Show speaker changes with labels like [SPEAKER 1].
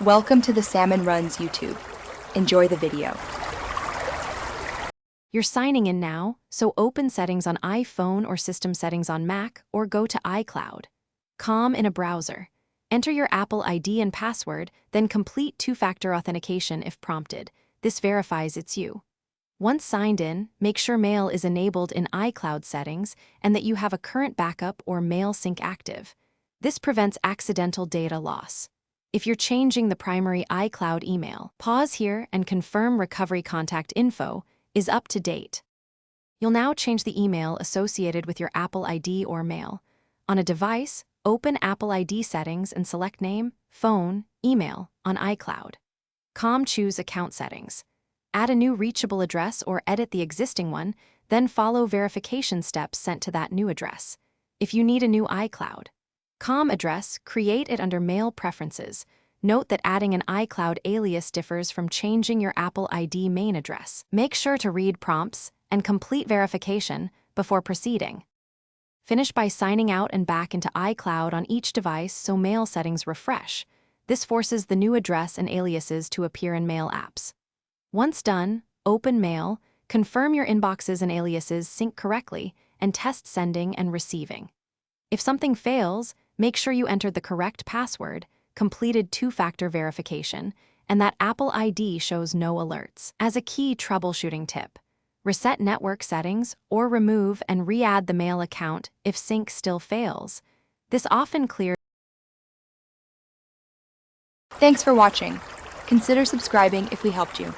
[SPEAKER 1] Welcome to the Salmon Runs YouTube. Enjoy the video.
[SPEAKER 2] You're signing in now, so open Settings on iPhone or System Settings on Mac, or go to iCloud. Com in a browser. Enter your Apple ID and password, then complete two-factor authentication if prompted. This verifies it's you. Once signed in, make sure Mail is enabled in iCloud settings and that you have a current backup or mail sync active. This prevents accidental data loss. If you're changing the primary iCloud email, pause here and confirm recovery contact info is up to date. You'll now change the email associated with your Apple ID or Mail. On a device, open Apple ID settings and select Name, Phone, Email on iCloud. Choose Account Settings. Add a new reachable address or edit the existing one, then follow verification steps sent to that new address. If you need a new iCloud address, create it under Mail Preferences. Note that adding an iCloud alias differs from changing your Apple ID main address. Make sure to read prompts and complete verification before proceeding. Finish by signing out and back into iCloud on each device so Mail settings refresh. This forces the new address and aliases to appear in Mail apps. Once done, open Mail, confirm your inboxes and aliases sync correctly, and test sending and receiving. If something fails, make sure you entered the correct password, completed two-factor verification, and that Apple ID shows no alerts. As a key troubleshooting tip, reset network settings or remove and re-add the Mail account if sync still fails. This often clears.
[SPEAKER 1] Thanks for watching. Consider subscribing if we helped you.